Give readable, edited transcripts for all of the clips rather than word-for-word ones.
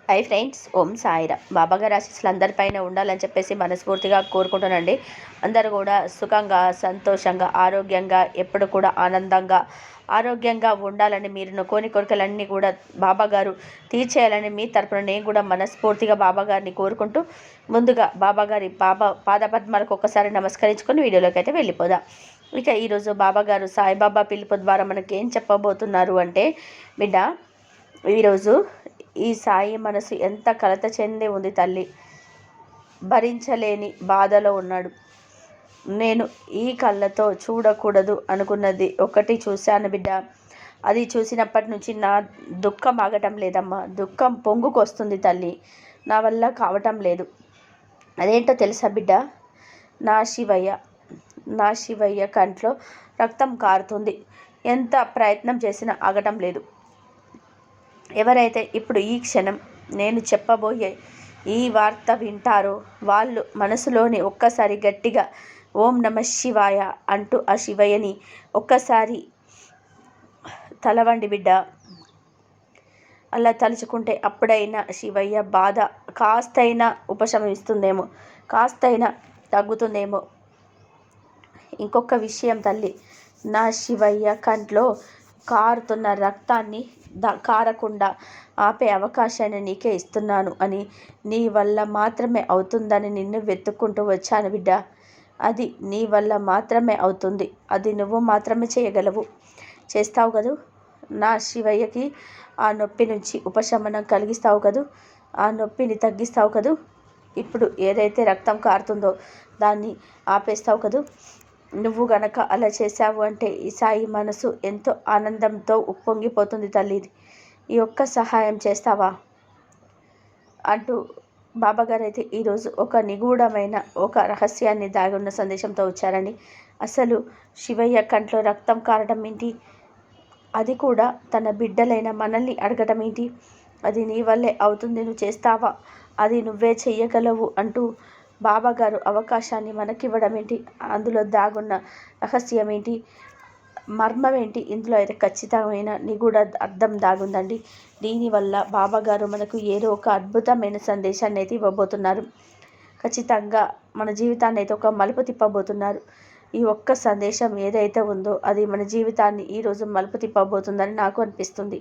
Hi friends, ఓం సాయిరామ్. బాబాగారి ఆశీస్సులు అందరిపైన ఉండాలని చెప్పేసి మనస్ఫూర్తిగా కోరుకుంటానండి. అందరూ కూడా సుఖంగా, సంతోషంగా, ఆరోగ్యంగా, ఎప్పుడు కూడా ఆరోగ్యంగా ఉండాలని, మీరు కోని కోరికలన్నీ కూడా బాబాగారు తీర్చేయాలని మీ తరపున నేను కూడా మనస్ఫూర్తిగా బాబాగారిని కోరుకుంటూ, ముందుగా బాబాగారి పాదపద్మాలకు ఒక్కసారి నమస్కరించుకొని వీడియోలోకి అయితే వెళ్ళిపోదాం. ఇక ఈరోజు బాబాగారు సాయిబాబా పిలుపు ద్వారా మనకి ఏం చెప్పబోతున్నారు అంటే, బిడ్డ, ఈరోజు ఈ సాయి మనసు ఎంత కలత చెంది ఉంది తల్లి. భరించలేని బాధలో ఉన్నాడు. నేను ఈ కళ్ళతో చూడకూడదు అనుకున్నది ఒకటి చూశాను బిడ్డ. అది చూసినప్పటి నుంచి నా దుఃఖం ఆగటం లేదమ్మా. దుఃఖం పొంగుకొస్తుంది తల్లి. నా వల్ల కావటం లేదు. అదేంటో తెలుసా బిడ్డ? నా శివయ్య కంట్లో రక్తం కారుతుంది. ఎంత ప్రయత్నం చేసినా ఆగటం లేదు. ఎవరైతే ఇప్పుడు ఈ క్షణం నేను చెప్పబోయే ఈ వార్త వింటారో వాళ్ళు మనసులోని ఒక్కసారి గట్టిగా ఓం నమ శివాయ అంటూ ఆ శివయ్యని ఒక్కసారి తలవండి బిడ్డ. అలా తలుచుకుంటే అప్పుడైనా శివయ్య బాధ కాస్తైనా ఉపశమిస్తుందేమో, కాస్తైనా తగ్గుతుందేమో. ఇంకొక విషయం తల్లి, నా శివయ్య కంట్లో కారుతున్న రక్తాన్ని కారకుండా ఆపే అవకాశాన్ని నీకే ఇస్తున్నాను అని, నీ వల్ల మాత్రమే అవుతుందని నిన్ను వెతుక్కుంటూ వచ్చాను బిడ్డ. అది నీ వల్ల మాత్రమే అవుతుంది. అది నువ్వు మాత్రమే చేయగలవు. చేస్తావు కదూ? నా శివయ్యకి ఆ నొప్పి నుంచి ఉపశమనం కలిగిస్తావు కదూ? ఆ నొప్పిని తగ్గిస్తావు కదూ? ఇప్పుడు ఏదైతే రక్తం కారుతుందో దాన్ని ఆపేస్తావు కదూ? నువ్వు గనక అలా చేశావు అంటే ఈ సాయి మనసు ఎంతో ఆనందంతో ఉప్పొంగిపోతుంది తల్లి. ఈ ఒక్క సహాయం చేస్తావా అంటూ బాబాగారు అయితే ఈరోజు ఒక నిగూఢమైన ఒక రహస్యాన్ని దాగున్న సందేశంతో వచ్చారండి. అసలు శివయ్య కంట్లో రక్తం కారడం ఏంటి? అది కూడా తన బిడ్డలైన మనల్ని అడగటం ఏంటి? అది నీ వల్లే అవుతుంది, నువ్వు చేస్తావా? అది నువ్వే చెయ్యగలవు అంటూ బాబాగారు అవకాశాన్ని మనకివ్వడం ఏంటి? అందులో దాగున్న రహస్యం ఏంటి? మర్మం ఏంటి? ఇందులో అయితే ఖచ్చితమైన నిగూఢ అర్థం దాగుందండి. దీనివల్ల బాబాగారు మనకు ఏదో ఒక అద్భుతమైన సందేశాన్ని అయితే ఇవ్వబోతున్నారు. ఖచ్చితంగా మన జీవితాన్ని అయితే ఒక మలుపు తిప్పబోతున్నారు. ఈ ఒక్క సందేశం ఏదైతే ఉందో అది మన జీవితాన్ని ఈరోజు మలుపు తిప్పబోతుందని నాకు అనిపిస్తుంది.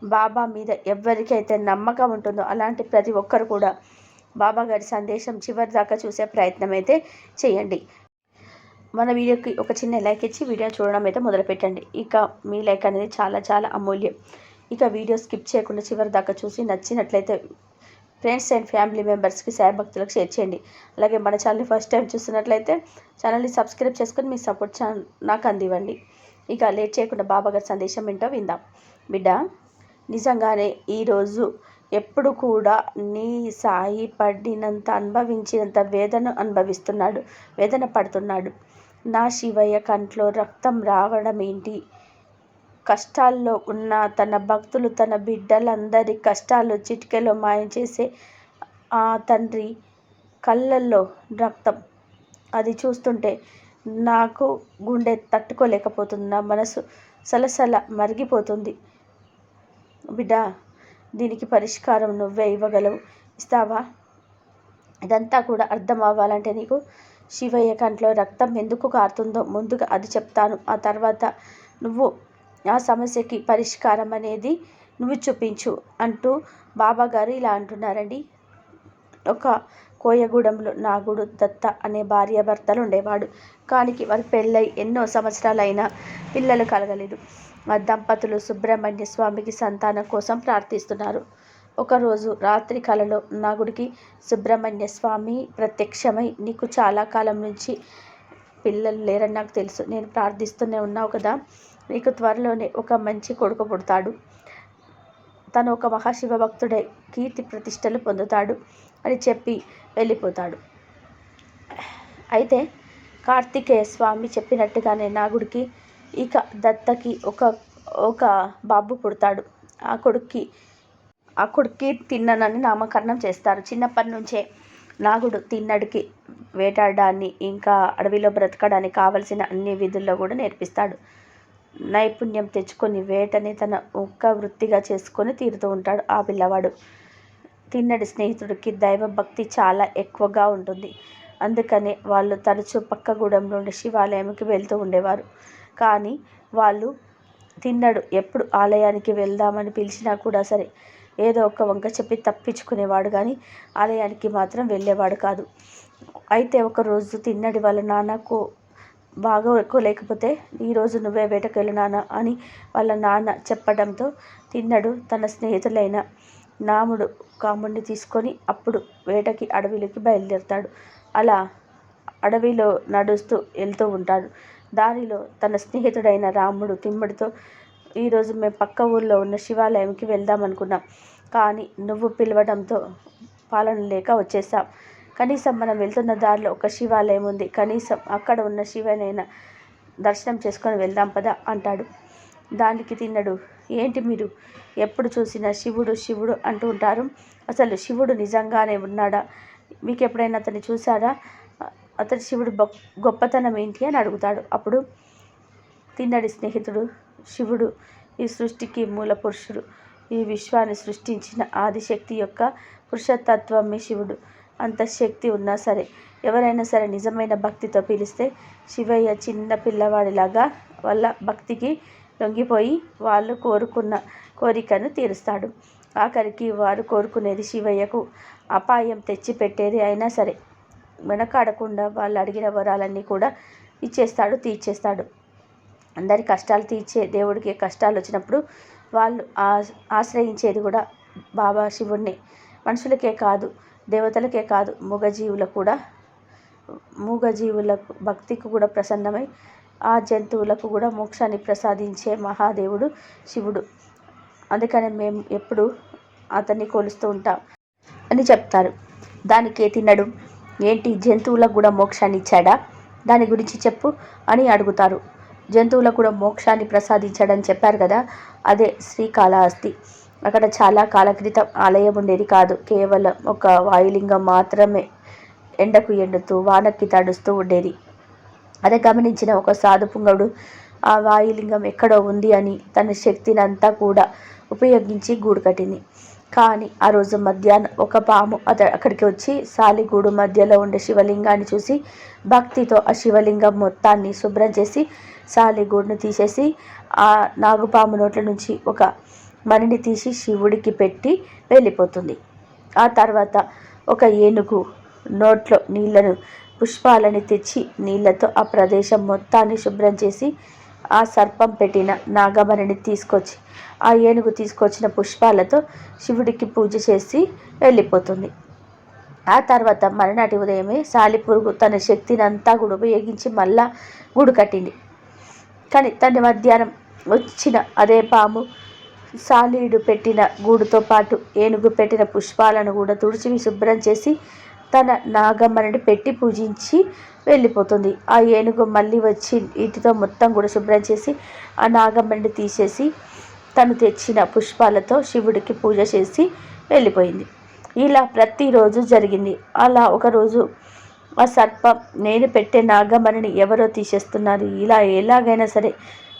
బాబా మీద ఎవరికైతే నమ్మకం ఉంటుందో అలాంటి ప్రతి ఒక్కరు కూడా బాబాగారి సందేశం చివరి దాకా చూసే ప్రయత్నం అయితే చేయండి. మన వీడియోకి ఒక చిన్న లైక్ ఇచ్చి వీడియోని చూడడం అయితే మొదలుపెట్టండి. ఇక మీ లైక్ అనేది చాలా చాలా అమూల్యం. ఇక వీడియో స్కిప్ చేయకుండా చివరి దాకా చూసి నచ్చినట్లయితే ఫ్రెండ్స్ అండ్ ఫ్యామిలీ మెంబర్స్కి, సాయి భక్తులకు షేర్ చేయండి. అలాగే మన ఛానల్ని ఫస్ట్ టైం చూస్తున్నట్లయితే ఛానల్ని సబ్స్క్రైబ్ చేసుకొని మీ సపోర్ట్ నాకు అందివ్వండి. ఇక లేట్ చేయకుండా బాబాగారి సందేశం ఏంటో విందాం. బిడ్డ, నిజంగానే ఈరోజు ఎప్పుడు కూడా నీ సాయి పడినంత అనుభవించినంత వేదన పడుతున్నాడు. నా శివయ్య కంట్లో రక్తం రావడం ఏంటి? కష్టాల్లో ఉన్న తన భక్తులు, తన బిడ్డలందరి కష్టాలు చిటికెలో మాయం చేసే ఆ తండ్రి కళ్ళల్లో రక్తం, అది చూస్తుంటే నాకు గుండె తట్టుకోలేకపోతుంది. నా మనసు సలసల మరిగిపోతుంది. బిడ్డ, దీనికి పరిష్కారం నువ్వే ఇవ్వగలవు. ఇస్తావా? ఇదంతా కూడా అర్థం అవ్వాలంటే నీకు శివయ్య కంట్లో రక్తం ఎందుకు కారుతుందో ముందుగా అది చెప్తాను. ఆ తర్వాత నువ్వు ఆ సమస్యకి పరిష్కారం అనేది నువ్వు చూపించు అంటూ బాబాగారు ఇలా అంటున్నారండి. ఒక కోయగూడెంలో నాగుడు, దత్త అనే భార్యాభర్తలు ఉండేవాడు. కానీ వారి పెళ్ళై ఎన్నో సంవత్సరాలైనా పిల్లలు కలగలేదు. ఆ దంపతులు సుబ్రహ్మణ్య స్వామికి సంతానం కోసం ప్రార్థిస్తున్నారు. ఒకరోజు రాత్రి కలలో నాగుడికి సుబ్రహ్మణ్య స్వామి ప్రత్యక్షమై, నీకు చాలా కాలం నుంచి పిల్లలు లేరని నాకు తెలుసు. నేను ప్రార్థిస్తూనే ఉన్నావు కదా, నీకు త్వరలోనే ఒక మంచి కొడుకు పుడతాడు. తను ఒక మహాశివ భక్తుడై కీర్తి ప్రతిష్టలు పొందుతాడు అని చెప్పి వెళ్ళిపోతాడు. అయితే కార్తికేయ స్వామి చెప్పినట్టుగానే నాగుడికి ఇక దత్తకి ఒక బాబు పుడతాడు. ఆ కొడుక్కి తిన్ననని నామకరణం చేస్తారు. చిన్నప్పటి నుంచే నాగుడు తిన్నడికి వేటాడడాన్ని, ఇంకా అడవిలో బ్రతకడానికి కావలసిన అన్ని విధుల్లో కూడా నేర్పిస్తాడు. నైపుణ్యం తెచ్చుకొని వేటని తన ఒక్క వృత్తిగా చేసుకొని తీరుతూ ఉంటాడు ఆ పిల్లవాడు. తిన్నడి స్నేహితుడికి దైవభక్తి చాలా ఎక్కువగా ఉంటుంది. అందుకనే వాళ్ళు తరచూ పక్కగూడెంలో ఉండే శివాలయంకి వెళ్తూ ఉండేవారు. కానీ వాళ్ళు తిన్నడు ఎప్పుడు ఆలయానికి వెళ్దామని పిలిచినా కూడా సరే ఏదో ఒక వంక చెప్పి తప్పించుకునేవాడు, కానీ ఆలయానికి మాత్రం వెళ్ళేవాడు కాదు. అయితే ఒకరోజు తిన్నడి వాళ్ళ నాన్నకు బాగోలేకపోతే, ఈరోజు నువ్వే వేటకెళ్ళు నాన్న అని వాళ్ళ నాన్న చెప్పడంతో తిన్నడు తన స్నేహితులైన నాముడు కాముడిని తీసుకొని అప్పుడు వేటకి అడవిలోకి బయలుదేరుతాడు. అలా అడవిలో నడుస్తూ వెళ్తూ ఉంటాడు. దారిలో తన స్నేహితుడైన రాముడు తిమ్మడితో, ఈరోజు మేము పక్క ఊళ్ళో ఉన్న శివాలయంకి వెళ్దాం అనుకున్నాం, కానీ నువ్వు పిలవడంతో పాలన లేక వచ్చేసాం. కనీసం మనం వెళ్తున్న దారిలో ఒక శివాలయం ఉంది, కనీసం అక్కడ ఉన్న శివనైనా దర్శనం చేసుకొని వెళ్దాం పదా అంటాడు. దానికి తిన్నడు, ఏంటి మీరు ఎప్పుడు చూసినా శివుడు శివుడు అంటూ ఉంటారు, అసలు శివుడు నిజంగానే ఉన్నాడా, మీకు ఎప్పుడైనా అతన్ని చూసారా, అతని శివుడు గొప్పతనం ఏంటి అని అడుగుతాడు. అప్పుడు తిన్నడి స్నేహితుడు, శివుడు ఈ సృష్టికి మూల పురుషుడు, ఈ విశ్వాన్ని సృష్టించిన ఆదిశక్తి యొక్క పురుషతత్వమే శివుడు. అంత శక్తి ఉన్నా సరే ఎవరైనా సరే నిజమైన భక్తితో పిలిస్తే శివయ్య చిన్న పిల్లవాడిలాగా వాళ్ళ భక్తికి లొంగిపోయి వాళ్ళు కోరుకున్న కోరికను తీరుస్తాడు. ఆఖరికి వారు కోరుకునేది శివయ్యకు అపాయం తెచ్చిపెట్టేది అయినా సరే వెనకాడకుండా వాళ్ళు అడిగిన వరాలన్నీ కూడా ఇచ్చేస్తాడు, తీర్చేస్తాడు. అందరి కష్టాలు తీర్చే దేవుడికి కష్టాలు వచ్చినప్పుడు వాళ్ళు ఆశ్రయించేది కూడా బాబా శివుణ్ణి. మనుషులకే కాదు, దేవతలకే కాదు, మూగజీవులకు భక్తికి కూడా ప్రసన్నమై ఆ జంతువులకు కూడా మోక్షాన్ని ప్రసాదించే మహాదేవుడు శివుడు. అందుకని మేము ఎప్పుడు అతన్ని కొలుస్తూ ఉంటాం అని చెప్తారు. దానికి తిన్నడు, ఏంటి జంతువులకు కూడా మోక్షాన్ని ఇచ్చాడా, దాని గురించి చెప్పు అని అడుగుతారు. జంతువులకు కూడా మోక్షాన్ని ప్రసాదించాడని చెప్పారు కదా, అదే శ్రీకాళహస్తి. అక్కడ చాలా కాల క్రితం ఆలయం ఉండేది కాదు, కేవలం ఒక వాయులింగం మాత్రమే ఎండకు ఎండుతూ వానకి తడుస్తూ ఉండేది. అదే గమనించిన ఒక సాధు పుంగవుడు ఆ వాయులింగం ఎక్కడో ఉంది అని తన శక్తిని అంతా కూడా ఉపయోగించి గూడు కట్టింది. కానీ ఆ రోజు మధ్యాహ్నం ఒక పాము అక్కడికి వచ్చి సాలిగూడు మధ్యలో ఉండే శివలింగాన్ని చూసి భక్తితో ఆ శివలింగం మొత్తాన్ని శుభ్రం చేసి సాలిగూడును తీసేసి ఆ నాగుపాము నోట్ల నుంచి ఒక మణిని తీసి శివుడికి పెట్టి వెళ్ళిపోతుంది. ఆ తర్వాత ఒక ఏనుగు నోట్లో నీళ్లను పుష్పాలని తెచ్చి నీళ్లతో ఆ ప్రదేశం మొత్తాన్ని శుభ్రం చేసి ఆ సర్పం పెట్టిన నాగమణిని తీసుకొచ్చి ఆ ఏనుగు తీసుకొచ్చిన పుష్పాలతో శివుడికి పూజ చేసి వెళ్ళిపోతుంది. ఆ తర్వాత మరునాటి ఉదయమే సాలిపురుగు తన శక్తిని అంతా కూడా ఉపయోగించి మళ్ళా గూడు కట్టింది. కానీ తన మధ్యాహ్నం వచ్చిన అదే పాము సాలీడు పెట్టిన గూడుతో పాటు ఏనుగు పెట్టిన పుష్పాలను కూడా తుడిచి శుభ్రం చేసి తన నాగమ్మని పెట్టి పూజించి వెళ్ళిపోతుంది. ఆ ఏనుగు మళ్ళీ వచ్చి వీటితో మొత్తం కూడా శుభ్రం చేసి ఆ నాగమ్మని తీసేసి తను తెచ్చిన పుష్పాలతో శివుడికి పూజ చేసి వెళ్ళిపోయింది. ఇలా ప్రతిరోజు జరిగింది. అలా ఒకరోజు ఆ సర్పం, నేను పెట్టే నాగమ్మని ఎవరో తీసేస్తున్నారు, ఇలా ఎలాగైనా సరే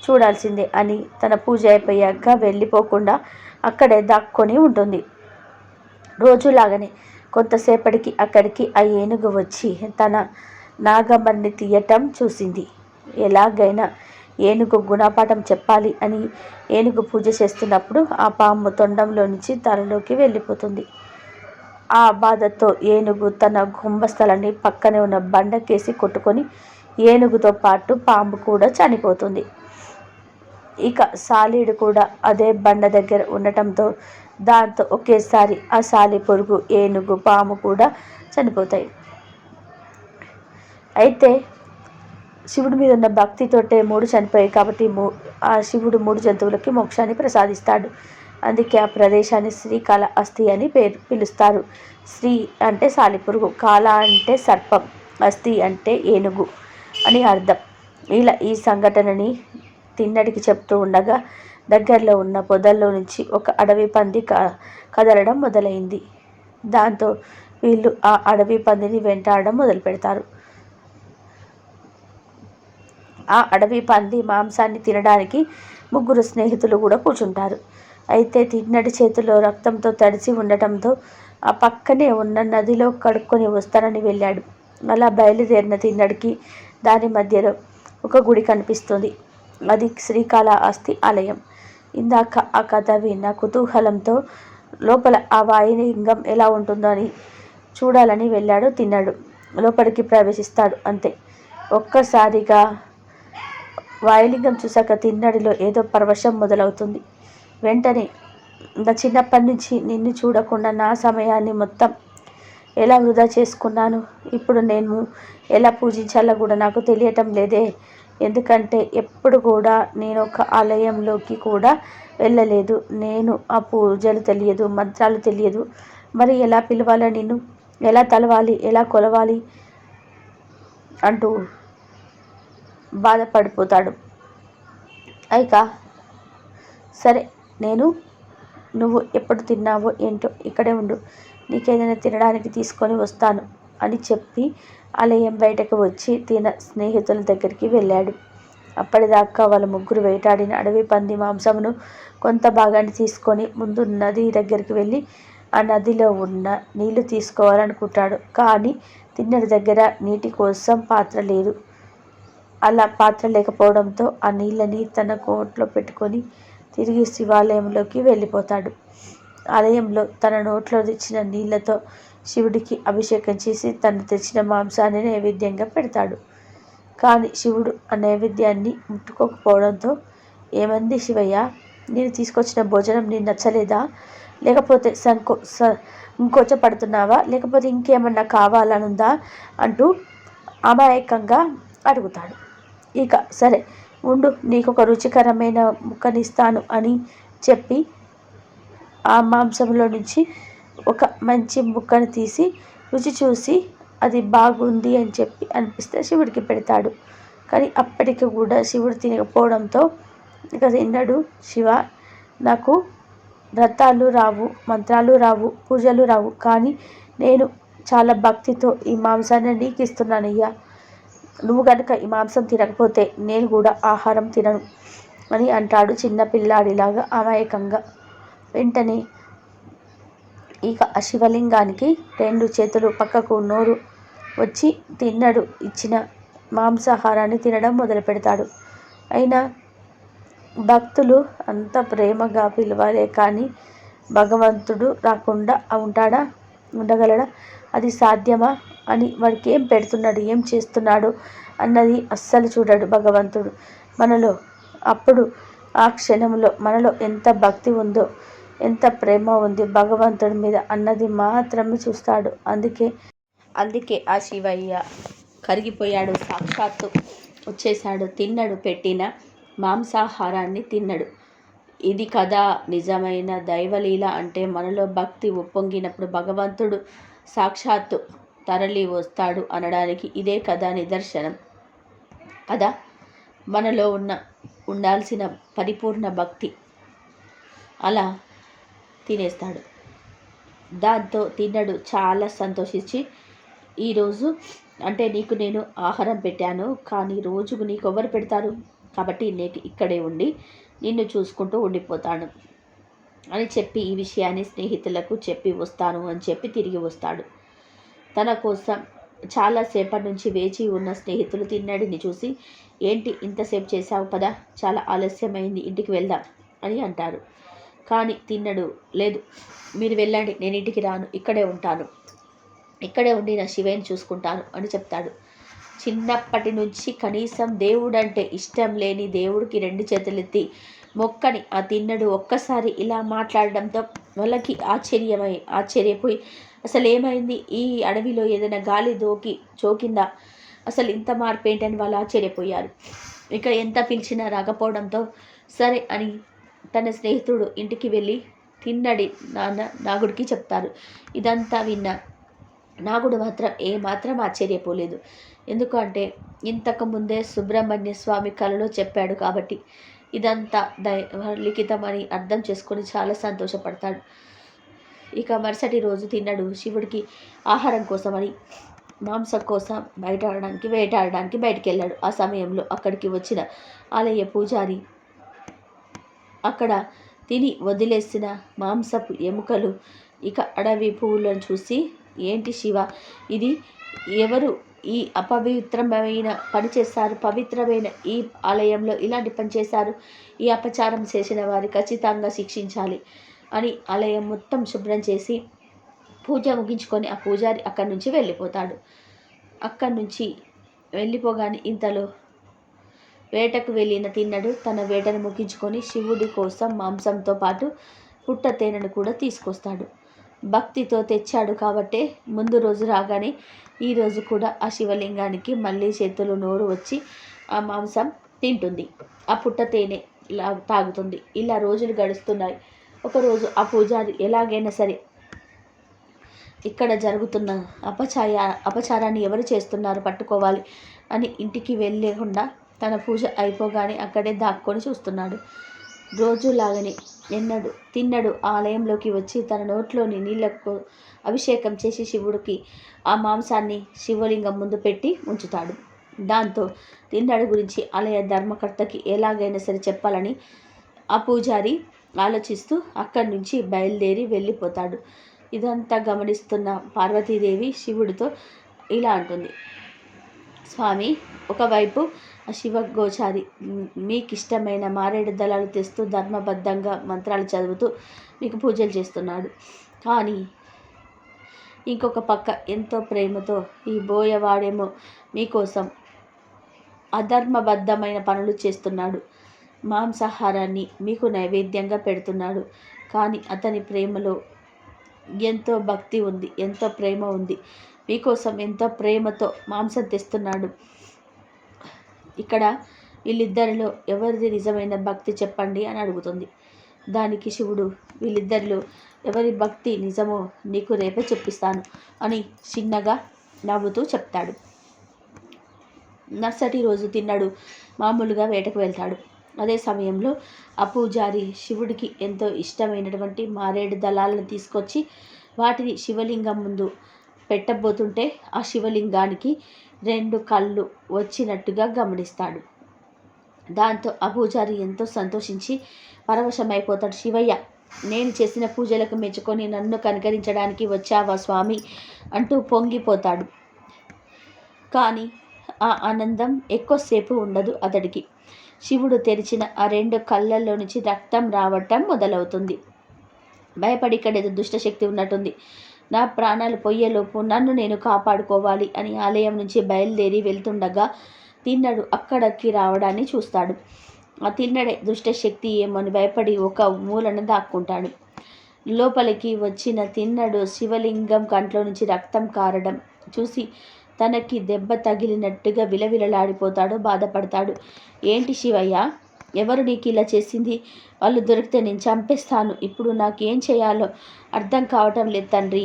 చూడాల్సిందే అని తన పూజ అయిపోయాక వెళ్ళిపోకుండా అక్కడే దాక్కొని ఉంటుంది. రోజులాగానే కొంతసేపటికి అక్కడికి ఆ ఏనుగు వచ్చి తన నాగమ్మని తీయటం చూసింది. ఎలాగైనా ఏనుగు గుణపాఠం చెప్పాలి అని ఏనుగు పూజ చేస్తున్నప్పుడు ఆ పాము తొండంలో నుంచి తలలోకి వెళ్ళిపోతుంది. ఆ బాధతో ఏనుగు తన కుంభస్థలాన్ని పక్కనే ఉన్న బండకేసి కొట్టుకొని ఏనుగుతో పాటు పాము కూడా చనిపోతుంది. ఇక సాలీడు కూడా అదే బండ దగ్గర ఉండటంతో దాంతో ఒకేసారి ఆ సాలి పురుగు, ఏనుగు, పాము కూడా చనిపోతాయి. అయితే శివుడి మీద ఉన్న భక్తితోటే 3 చనిపోయాయి కాబట్టి ఆ శివుడు 3 జంతువులకి మోక్షాన్ని ప్రసాదిస్తాడు. అందుకే ఆ ప్రదేశాన్ని శ్రీకాళహస్తి అని పిలుస్తారు. శ్రీ అంటే సాలిపురుగు, కాళ అంటే సర్పం, హస్తి అంటే ఏనుగు అని అర్థం. ఇలా ఈ సంఘటనని తిన్నడికి చెప్తూ ఉండగా దగ్గరలో ఉన్న పొదల్లో నుంచి ఒక అడవి పంది కదలడం మొదలైంది. దాంతో వీళ్ళు ఆ అడవి పందిని వెంటాడడం మొదలు పెడతారు. ఆ అడవి పంది మాంసాన్ని తినడానికి 3 స్నేహితులు కూడా కూర్చుంటారు. అయితే తిన్నడి చేతిలో రక్తంతో తడిసి ఉండటంతో ఆ పక్కనే ఉన్న నదిలో కడుక్కొని వస్తానని వెళ్ళాడు. అలా బయలుదేరిన తిన్నడికి దాని మధ్యలో ఒక గుడి కనిపిస్తుంది. అది శ్రీకాళహస్తి ఆలయం. ఇందాక ఆ కథ విన్న కుతూహలంతో లోపల ఆ వాయులింగం ఎలా ఉంటుందో అని చూడాలని వెళ్ళాడు తిన్నాడు. లోపలికి ప్రవేశిస్తాడు. అంతే, ఒక్కసారిగా వాయులింగం చూశాక తిన్నడిలో ఏదో పరవశం మొదలవుతుంది. వెంటనే, నా చిన్నప్పటి నుంచి నిన్ను చూడకుండా నా సమయాన్ని మొత్తం ఎలా వృధా చేసుకున్నాను, ఇప్పుడు నేను ఎలా పూజించాలో కూడా నాకు తెలియటం లేదే. ఎందుకంటే ఎప్పుడు కూడా నేను ఒక ఆలయంలోకి కూడా వెళ్ళలేదు. నేను ఆ పూజలు తెలియదు, మంత్రాలు తెలియదు. మరి ఎలా పిలవాలో నిన్ను, ఎలా తలవాలి, ఎలా కొలవాలి అంటూ బాధపడిపోతాడు. ఇక సరే, నువ్వు ఎప్పుడు తిన్నావో ఏంటో ఇక్కడే ఉండు, నీకేదైనా తినడానికి తీసుకొని వస్తాను అని చెప్పి ఆలయం బయటకు వచ్చి తిన స్నేహితుల దగ్గరికి వెళ్ళాడు. అప్పటిదాకా వాళ్ళ ముగ్గురు వేటాడిన అడవి పంది మాంసమును కొంత భాగాన్ని తీసుకొని ముందు నది దగ్గరికి వెళ్ళి ఆ నదిలో ఉన్న నీళ్లు తీసుకోవాలనుకుంటాడు. కానీ తిన్నడి దగ్గర నీటి కోసం పాత్ర లేదు. అలా పాత్ర లేకపోవడంతో ఆ నీళ్ళని తన కోట్లో పెట్టుకొని తిరిగి శివాలయంలోకి వెళ్ళిపోతాడు. ఆలయంలో తన నోట్లో తెచ్చిన నీళ్లతో శివుడికి అభిషేకం చేసి తను తెచ్చిన మాంసాన్ని నైవేద్యంగా పెడతాడు. కానీ శివుడు ఆ నైవేద్యాన్ని ముట్టుకోకపోవడంతో, ఏమంది శివయ్య, నేను తీసుకొచ్చిన భోజనం నీకు నచ్చలేదా, లేకపోతే సంకోచపడుతున్నావా, లేకపోతే ఇంకేమన్నా కావాలనుందా అంటూ అమాయకంగా అడుగుతాడు. ఇక సరే ఉండు, నీకు ఒక రుచికరమైన ముక్కనిస్తాను అని చెప్పి ఆ మాంసంలో నుంచి ఒక మంచి ముక్కను తీసి రుచి చూసి అది బాగుంది అని చెప్పి అనిపిస్తే శివుడికి పెడతాడు. కానీ అప్పటికి కూడా శివుడు తినకపోవడంతో ఇక తిన్నాడు, శివ, నాకు వ్రతాలు రావు, మంత్రాలు రావు, పూజలు రావు, కానీ నేను చాలా భక్తితో ఈ మాంసాన్ని నీకు ఇస్తున్నానయ్యా. నువ్వు కనుక ఈ మాంసం తినకపోతే నేను కూడా ఆహారం తినను అని అంటాడు చిన్న పిల్లాడిలాగా అమాయకంగా. వెంటనే ఇక ఆ శివలింగానికి 2 చేతులు పక్కకు నోరు వచ్చి తిన్నడు ఇచ్చిన మాంసాహారాన్ని తినడం మొదలు పెడతాడు. అయినా భక్తులు అంత ప్రేమగా పిలవాలే కానీ భగవంతుడు రాకుండా ఉండగలడా? అది సాధ్యమా అని వాడికి ఏం పెడుతున్నాడు, ఏం చేస్తున్నాడు అన్నది అస్సలు చూడడు భగవంతుడు. మనలో అప్పుడు ఆ క్షణంలో మనలో ఎంత భక్తి ఉందో, ఎంత ప్రేమ ఉంది భగవంతుడి మీద అన్నది మాత్రమే చూస్తాడు. అందుకే ఆ శివయ్య కరిగిపోయాడు, సాక్షాత్తు వచ్చేశాడు. తిన్నడు పెట్టిన మాంసాహారాన్ని తిన్నడు. ఇది కదా నిజమైన దైవలీల అంటే. మనలో భక్తి ఉప్పొంగినప్పుడు భగవంతుడు సాక్షాత్తు తరలి వస్తాడు అనడానికి ఇదే కదా నిదర్శనం కదా. మనలో ఉండాల్సిన పరిపూర్ణ భక్తి అలా తినేస్తాడు. దాంతో తిన్నడు చాలా సంతోషించి, ఈరోజు అంటే నీకు నేను ఆహారం పెట్టాను, కానీ రోజుకు నీకు ఎవరు పెడతారు, కాబట్టి నేను ఇక్కడే ఉండి నిన్ను చూసుకుంటూ ఉండిపోతాను అని చెప్పి ఈ విషయాన్ని స్నేహితులకు చెప్పి వస్తాను అని చెప్పి తిరిగి వస్తాడు. తన కోసం చాలాసేపటి నుంచి వేచి ఉన్న స్నేహితులు తిన్నడిని చూసి, ఏంటి ఇంతసేపు చేశావు, పద, చాలా ఆలస్యమైంది, ఇంటికి వెళ్దాం అని అంటారు. కానీ తిన్నడు, లేదు, మీరు వెళ్ళండి, నేను ఇంటికి రాను, ఇక్కడే ఉంటాను, ఇక్కడే ఉండి నా శివయ్యని చూసుకుంటాను అని చెప్తాడు. చిన్నప్పటి నుంచి కనీసం దేవుడంటే ఇష్టం లేని దేవుడికి 2 చేతులెత్తి మొక్కని ఆ తిన్నడు ఒక్కసారి ఇలా మాట్లాడడంతో వాళ్ళకి ఆశ్చర్యపోయి, అసలు ఏమైంది, ఈ అడవిలో ఏదైనా గాలి చోకిందా, అసలు ఇంత మార్పు ఏంటని వాళ్ళు ఆశ్చర్యపోయారు. ఇక ఎంత పిలిచినా రాకపోవడంతో సరే అని తన స్నేహితుడు ఇంటికి వెళ్ళి తిన్నడి నాన్న నాగుడికి చెప్తారు. ఇదంతా విన్న నాగుడు మాత్రం ఏమాత్రం ఆశ్చర్యపోలేదు. ఎందుకంటే ఇంతకుముందే సుబ్రహ్మణ్య స్వామి కలలో చెప్పాడు కాబట్టి ఇదంతా లిఖితం అని అర్థం చేసుకొని చాలా సంతోషపడతాడు. ఇక మరుసటి రోజు తిన్నడు శివుడికి ఆహారం కోసమని మాంసం కోసం వేటాడడానికి బయటికి వెళ్ళాడు. ఆ సమయంలో అక్కడికి వచ్చిన ఆలయ పూజారి అక్కడ తిని వదిలేసిన మాంసపు ఎముకలు ఇక అడవి పువ్వులను చూసి, ఏంటి శివ, ఇది ఎవరు ఈ అపవిత్రమైన పని చేశారు? పవిత్రమైన ఈ ఆలయంలో ఇలాంటి పని చేశారు. ఈ అపచారం చేసిన వారి ఖచ్చితంగా శిక్షించాలి అని ఆలయం మొత్తం శుభ్రం చేసి పూజ ముగించుకొని ఆ పూజారి అక్కడి నుంచి వెళ్ళిపోతాడు. అక్కడి నుంచి వెళ్ళిపోగానే ఇంతలో వేటకు వెళ్ళిన తిన్నడు తన వేటను ముగించుకొని శివుడి కోసం మాంసంతో పాటు పుట్ట తేనెను కూడా తీసుకొస్తాడు. భక్తితో తెచ్చాడు కాబట్టే ముందు రోజు రాగానే ఈరోజు కూడా ఆ శివలింగానికి మళ్ళీ చేతులు నోరు వచ్చి ఆ మాంసం తింటుంది, ఆ పుట్ట తేనె తాగుతుంది. ఇలా రోజులు గడుస్తున్నాయి. ఒకరోజు ఆ పూజారి ఎలాగైనా సరే ఇక్కడ జరుగుతున్న అపచారాన్ని ఎవరు చేస్తున్నారు పట్టుకోవాలి అని ఇంటికి వెళ్ళకుండా తన పూజ అయిపోగానే అక్కడే దాక్కొని చూస్తున్నాడు. రోజులాగానే తిన్నడు ఆలయంలోకి వచ్చి తన నోట్లోని నీళ్లకు అభిషేకం చేసి శివుడికి ఆ మాంసాన్ని శివలింగం ముందు పెట్టి ఉంచుతాడు. దాంతో తిన్నడు గురించి ఆలయ ధర్మకర్తకి ఎలాగైనా సరే చెప్పాలని ఆ పూజారి ఆలోచిస్తూ అక్కడి నుంచి బయలుదేరి వెళ్ళిపోతాడు. ఇదంతా గమనిస్తున్న పార్వతీదేవి శివుడితో ఇలా అంటుంది, స్వామి, ఒకవైపు ఆ శివగోచారి మీకు ఇష్టమైన మారేడు దళాలు తెస్తూ ధర్మబద్ధంగా మంత్రాలు చదువుతూ మీకు పూజలు చేస్తున్నాడు. కానీ ఇంకొక పక్క ఎంతో ప్రేమతో ఈ బోయవాడేమో మీకోసం అధర్మబద్ధమైన పనులు చేస్తున్నాడు. మాంసాహారాన్ని మీకు నైవేద్యంగా పెడుతున్నాడు. కానీ అతని ప్రేమలో ఎంతో భక్తి ఉంది, ఎంతో ప్రేమ ఉంది. మీకోసం ఎంతో ప్రేమతో మాంసం తెస్తున్నాడు. ఇక్కడ వీళ్ళిద్దరిలో ఎవరిది నిజమైన భక్తి చెప్పండి అని అడుగుతుంది. దానికి శివుడు, వీళ్ళిద్దరిలో ఎవరి భక్తి నిజమో నీకు రేపే చెప్పిస్తాను అని చిన్నగా నవ్వుతూ చెప్తాడు. మరుసటి రోజు తిన్నడు మామూలుగా వేటకు వెళ్తాడు. అదే సమయంలో ఆ పూజారి శివుడికి ఎంతో ఇష్టమైనటువంటి మారేడు దళాలను తీసుకొచ్చి వాటిని శివలింగం ముందు పెట్టబోతుంటే ఆ శివలింగానికి 2 కళ్ళు వచ్చినట్టుగా గమనిస్తాడు. దాంతో ఆ పూజారి ఎంతో సంతోషించి పరవశమైపోతాడు. శివయ్య, నేను చేసిన పూజలకు మెచ్చుకొని నన్ను కనికరించడానికి వచ్చావా స్వామి అంటూ పొంగిపోతాడు. కానీ ఆ ఆనందం ఎక్కువసేపు ఉండదు అతడికి. శివుడు తెరిచిన ఆ 2 కళ్ళల్లో నుంచి రక్తం రావటం మొదలవుతుంది. భయపడి ఇక్కడ ఏదో దుష్టశక్తి ఉన్నట్టుంది, నా ప్రాణాలు పోయేలోపు నన్ను నేను కాపాడుకోవాలి అని ఆలయం నుంచి బయలుదేరి వెళ్తుండగా తిన్నడు అక్కడికి రావడాన్ని చూస్తాడు. ఆ తిన్నడే దుష్టశక్తి ఏమని భయపడి ఒక మూలన దాక్కుంటాడు. లోపలికి వచ్చిన తిన్నడు శివలింగం కంట్లో నుంచి రక్తం కారడం చూసి తనకి దెబ్బ తగిలినట్టుగా విలవిలలాడిపోతాడు, బాధపడతాడు. ఏంటి శివయ్య, ఎవరు నీకు ఇలా చేసింది? వాళ్ళు దొరికితే నేను చంపేస్తాను. ఇప్పుడు నాకేం చేయాలో అర్థం కావటం లేదు తండ్రి.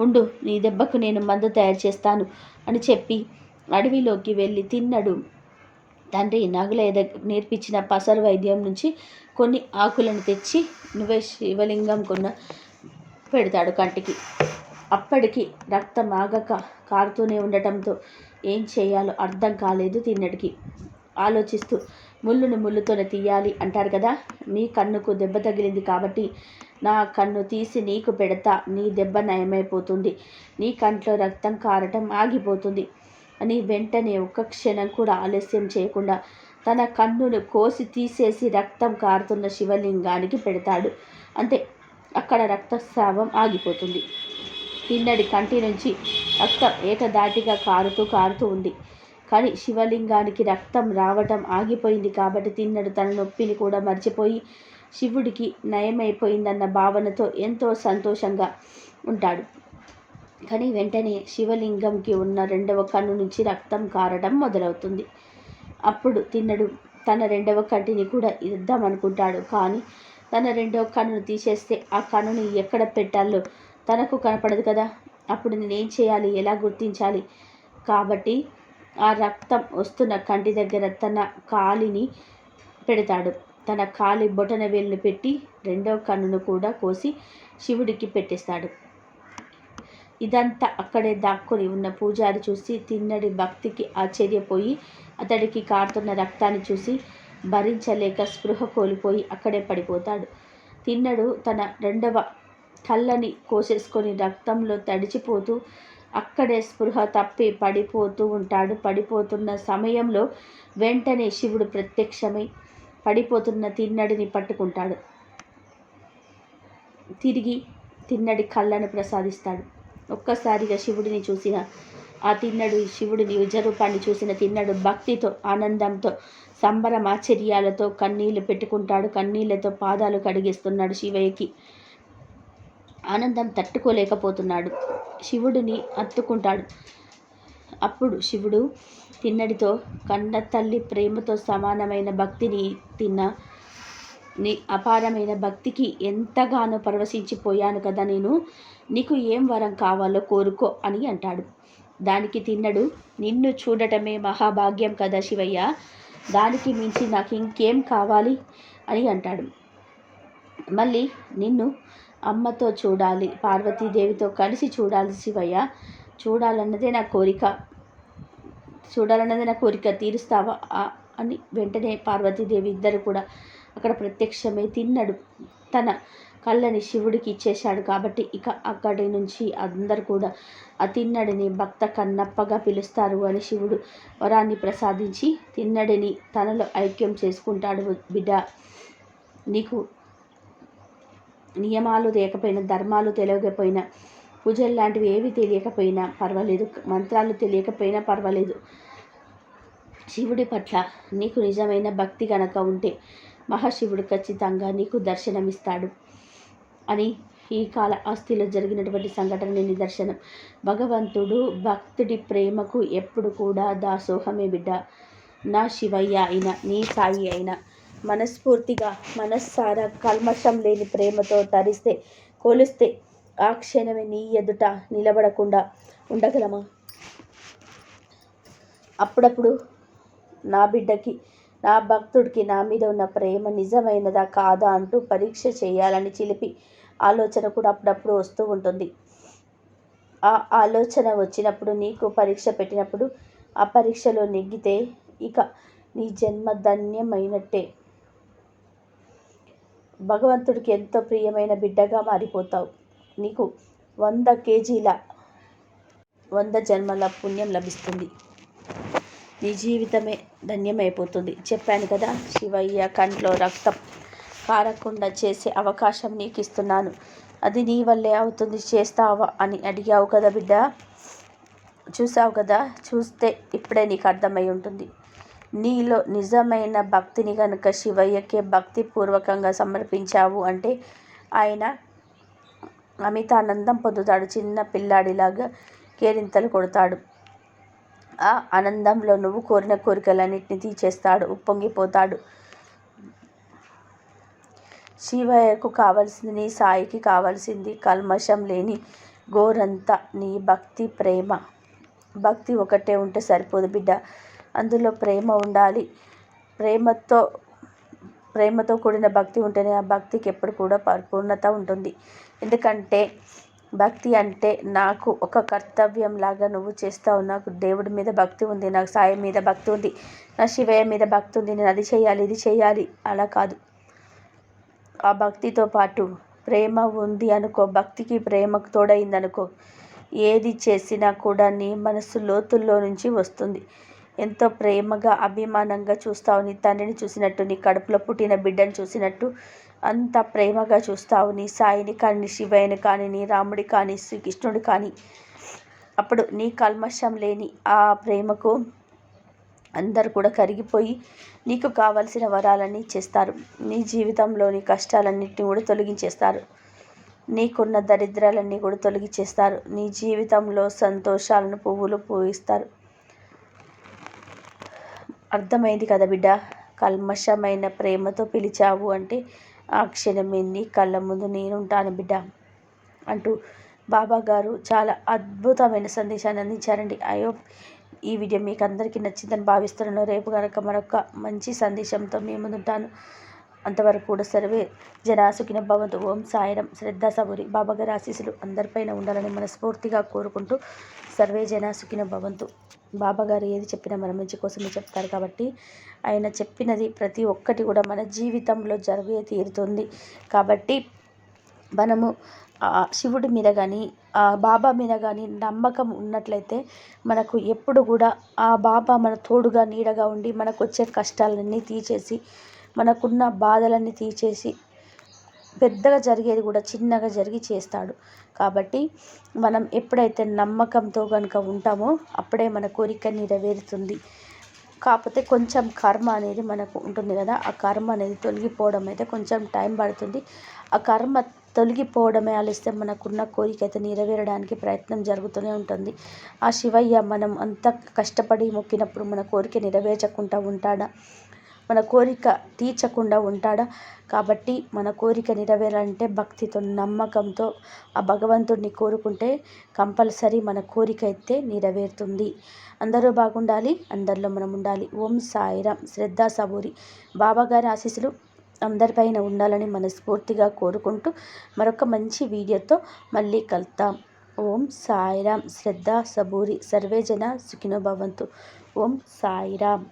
ఉండు, నీ దెబ్బకు నేను మందు తయారు చేస్తాను అని చెప్పి అడవిలోకి వెళ్ళి తిన్నడు తండ్రి నగుల నేర్పించిన పసరు వైద్యం నుంచి కొన్ని ఆకులను తెచ్చి నువ్వే శివలింగం పెడతాడు కంటికి. అప్పటికి రక్తం ఆగక కారుతూనే ఉండటంతో ఏం చేయాలో అర్థం కాలేదు తిన్నడికి. ఆలోచిస్తూ ముళ్ళును ముళ్ళుతోనే తీయాలి అంటారు కదా, నీ కన్నుకు దెబ్బ తగిలింది కాబట్టి నా కన్ను తీసి నీకు పెడతా, నీ దెబ్బ నయమైపోతుంది, నీ కంట్లో రక్తం కారటం ఆగిపోతుంది అని వెంటనే ఒక్క క్షణం కూడా ఆలస్యం చేయకుండా తన కన్నును కోసి తీసేసి రక్తం కారుతున్న శివలింగానికి పెడతాడు. అంతే, అక్కడ రక్తస్రావం ఆగిపోతుంది. తిన్నడి కంటి నుంచి రక్తం ఏకధాటిగా కారుతూ ఉంది. కానీ శివలింగానికి రక్తం రావటం ఆగిపోయింది కాబట్టి తిన్నడు తన నొప్పిని కూడా మర్చిపోయి శివుడికి నయమైపోయిందన్న భావనతో ఎంతో సంతోషంగా ఉంటాడు. కానీ వెంటనే శివలింగంకి ఉన్న 2వ కన్ను నుంచి రక్తం కారడం మొదలవుతుంది. అప్పుడు తిన్నడు తన 2వ కంటిని కూడా ఇద్దామనుకుంటాడు. కానీ తన 2వ కన్నును తీసేస్తే ఆ కన్నుని ఎక్కడ పెట్టాలో తనకు కనపడదు కదా. అప్పుడు నేనేం చేయాలి, ఎలా గుర్తించాలి? కాబట్టి ఆ రక్తం వస్తున్న కంటి దగ్గర తన కాలిని పెడతాడు. తన కాలి బొటన వేలును పెట్టి 2వ కన్నును కూడా కోసి శివుడికి పెట్టేస్తాడు. ఇదంతా అక్కడే దాక్కుని ఉన్న పూజారి చూసి తిన్నడి భక్తికి ఆశ్చర్యపోయి అతడికి కారుతున్న రక్తాన్ని చూసి భరించలేక స్పృహ కోల్పోయి అక్కడే పడిపోతాడు. తిన్నడు తన 2వ కళ్ళని కోసేసుకొని రక్తంలో తడిచిపోతూ అక్కడే స్పృహ తప్పి పడిపోతూ ఉంటాడు. పడిపోతున్న సమయంలో వెంటనే శివుడు ప్రత్యక్షమై పడిపోతున్న తిన్నడిని పట్టుకుంటాడు. తిరిగి తిన్నడి కళ్ళను ప్రసాదిస్తాడు. ఒక్కసారిగా శివుడిని చూసిన ఆ తిన్నడు, శివుడిని నిజరూపాన్ని చూసిన తిన్నడు భక్తితో, ఆనందంతో, సంబరమాశ్చర్యాలతో కన్నీళ్లు పెట్టుకుంటాడు. కన్నీళ్లతో పాదాలు కడిగిస్తున్నాడు శివయ్యకి. ఆనందం తట్టుకోలేకపోతున్నాడు. శివుడిని హత్తుకుంటాడు. అప్పుడు శివుడు తిన్నడితో, కన్న తల్లి ప్రేమతో సమానమైన భక్తిని తిన్న నీ అపారమైన భక్తికి ఎంతగానో పరవశించిపోయాను కదా నేను. నీకు ఏం వరం కావాలో కోరుకో అని అంటాడు. దానికి తిన్నడు, నిన్ను చూడటమే మహాభాగ్యం కదా శివయ్య, దానికి మించి నాకు ఇంకేం కావాలి అని అంటాడు. మళ్ళీ నిన్ను అమ్మతో చూడాలి, పార్వతీదేవితో కలిసి చూడాలి శివయ్య, చూడాలన్నదే నా కోరిక తీరుస్తావా అని వెంటనే పార్వతీదేవి ఇద్దరు కూడా అక్కడ ప్రత్యక్షమై తిన్నడు తన కళ్ళని శివుడికి ఇచ్చేశాడు కాబట్టి ఇక అక్కడి నుంచి అందరు కూడా ఆ తిన్నడిని భక్త కన్నప్పగా పిలుస్తారు అని శివుడు వరాన్ని ప్రసాదించి తిన్నడిని తనలో ఐక్యం చేసుకుంటాడు. బిడ్డ, నీకు నియమాలు లేకపోయినా, ధర్మాలు తెలియకపోయినా, పూజలు లాంటివి ఏవి తెలియకపోయినా పర్వాలేదు, మంత్రాలు తెలియకపోయినా పర్వాలేదు, శివుడి పట్ల నీకు నిజమైన భక్తి కనుక ఉంటే మహాశివుడు ఖచ్చితంగా నీకు దర్శనమిస్తాడు అని ఈ కాల ఆస్తిలో జరిగినటువంటి సంఘటన నిదర్శనం. భగవంతుడు భక్తుడి ప్రేమకు ఎప్పుడు కూడా దాసోహమే బిడ్డ. నా శివయ్య అయినా, నీ సాయి అయినా మనస్ఫూర్తిగా, మనస్సారా, కల్మషం లేని ప్రేమతో తరిస్తే, కొలిస్తే ఆ క్షణమే నీ ఎదుట నిలబడకుండా ఉండగలమా? అప్పుడప్పుడు నా బిడ్డకి, నా భక్తుడికి నా మీద ఉన్న ప్రేమ నిజమైనదా కాదా అంటూ పరీక్ష చేయాలని చిలిపి ఆలోచన కూడా అప్పుడప్పుడు వస్తూ ఉంటుంది. ఆ ఆలోచన వచ్చినప్పుడు, నీకు పరీక్ష పెట్టినప్పుడు, ఆ పరీక్షలో నెగ్గితే ఇక నీ జన్మ ధన్యమైనట్టే. భగవంతుడికి ఎంతో ప్రియమైన బిడ్డగా మారిపోతావు. నీకు 100 కేజీల 100 జన్మల పుణ్యం లభిస్తుంది. నీ జీవితమే ధన్యమైపోతుంది. చెప్పాను కదా, శివయ్య కంట్లో రక్తం కారకుండా చేసే అవకాశం నీకు ఇస్తున్నాను. అది నీ వల్లే అవుతుంది, చేస్తావా అని అడిగావు కదా బిడ్డ. చూసావు కదా, చూస్తే ఇప్పుడే నీకు అర్థమై ఉంటుంది. నీలో నిజమైన భక్తిని కనుక శివయ్యకే భక్తిపూర్వకంగా సమర్పించావు అంటే ఆయన అమితానందం పొందుతాడు. చిన్న పిల్లాడిలాగా కేరింతలు కొడతాడు. ఆ ఆనందంలో నువ్వు కోరిన కోరికలన్నింటినీ తీర్చేస్తాడు, ఉప్పొంగిపోతాడు. శివయ్యకు కావలసింది, నీ సాయికి కావలసింది కల్మషం లేని గోరంతా నీ భక్తి, ప్రేమ. భక్తి ఒకటే ఉంటే సరిపోదు బిడ్డ, అందులో ప్రేమ ఉండాలి. ప్రేమతో కూడిన భక్తి ఉంటేనే ఆ భక్తికి ఎప్పుడు కూడా పరిపూర్ణత ఉంటుంది. ఎందుకంటే భక్తి అంటే నాకు ఒక కర్తవ్యం లాగా నువ్వు చేస్తావు. నాకు దేవుడి మీద భక్తి ఉంది, నాకు సాయి మీద భక్తి ఉంది, నా శివయ్య మీద భక్తి ఉంది, నేను అది చేయాలి, ఇది చేయాలి, అలా కాదు. ఆ భక్తితో పాటు ప్రేమ ఉంది అనుకో, భక్తికి ప్రేమకు తోడైందనుకో, ఏది చేసినా కూడా నీ మనసు లోతుల్లో నుంచి వస్తుంది. ఎంతో ప్రేమగా, అభిమానంగా చూస్తావు. నీ తండ్రిని చూసినట్టు, నీ కడుపులో పుట్టిన బిడ్డను చూసినట్టు అంత ప్రేమగా చూస్తావు. నీ సాయిని కానీ, నీ శివయ్యని కానీ, నీ రాముడి కానీ, శ్రీకృష్ణుడి కానీ. అప్పుడు నీ కల్మషం లేని ఆ ప్రేమకు అందరూ కూడా కరిగిపోయి నీకు కావలసిన వరాలన్నీ ఇచ్చేస్తారు. నీ జీవితంలోని కష్టాలన్నింటినీ కూడా తొలగించేస్తారు. నీకున్న దరిద్రాలన్నీ కూడా తొలగించేస్తారు. నీ జీవితంలో సంతోషాలను పువ్వులు పూయిస్తారు. అర్థమైంది కదా బిడ్డ, కల్మషమైన ప్రేమతో పిలిచావు అంటే ఆ క్షణమే నీ కళ్ళ ముందు నేనుంటాను బిడ్డ అంటూ బాబాగారు చాలా అద్భుతమైన సందేశాన్ని అందించారండి. అయ్యో, ఈ వీడియో మీకు అందరికీ నచ్చిందని భావిస్తున్నాను. రేపు కనుక మరొక మంచి సందేశంతో మీ ముందుంటాను. అంతవరకు కూడా సర్వే జనా సుఖినో భవంతు. ఓం సాయిరం. శ్రద్ధా సబూరి. బాబాగారి ఆశీస్సులు అందరిపైన ఉండాలని మనస్ఫూర్తిగా కోరుకుంటూ సర్వే జనా సుఖినో భవంతు. బాబాగారు ఏది చెప్పినా మన మంచి కోసమే చెప్తారు కాబట్టి ఆయన చెప్పినది ప్రతి ఒక్కటి కూడా మన జీవితంలో జరిగే తీరుతుంది. కాబట్టి మనము శివుడి మీద కానీ బాబా మీద కానీ నమ్మకం ఉన్నట్లయితే మనకు ఎప్పుడు కూడా ఆ బాబా మన తోడుగా నీడగా ఉండి మనకు వచ్చే కష్టాలన్నీ తీసేసి మనకున్న బాధలన్నీ తీసేసి పెద్దగా జరిగేది కూడా చిన్నగా జరిగి చేస్తాడు. కాబట్టి మనం ఎప్పుడైతే నమ్మకంతో కనుక ఉంటామో అప్పుడే మన కోరిక నెరవేరుతుంది. కాకపోతే కొంచెం కర్మ అనేది మనకు ఉంటుంది కదా, ఆ కర్మ అనేది తొలగిపోవడం అయితే కొంచెం టైం పడుతుంది. ఆ కర్మ తొలగిపోవడమే ఆలస్యం మనకున్న కోరిక అయితే నెరవేరడానికి ప్రయత్నం జరుగుతూనే ఉంటుంది. ఆ శివయ్య మనం అంత కష్టపడి మొక్కినప్పుడు మన కోరిక నెరవేర్చకుండా ఉంటాడా? మన కోరిక తీర్చకుండా ఉంటాడా? కాబట్టి మన కోరిక నెరవేరాలంటే భక్తితో నమ్మకంతో ఆ భగవంతుడిని కోరుకుంటే కంపల్సరీ మన కోరిక అయితే నెరవేరుతుంది. అందరూ బాగుండాలి, అందరిలో మనం ఉండాలి. ఓం సాయిరామ్. శ్రద్ధ సబూరి. బాబాగారి ఆశీస్సులు అందరిపైన ఉండాలని మనస్ఫూర్తిగా కోరుకుంటూ మరొక మంచి వీడియోతో మళ్ళీ కలుద్దాం. ఓం సాయిరామ్. శ్రద్ధ సబూరి. సర్వే జన సుఖినో భవంతు. ఓం సాయిరామ్.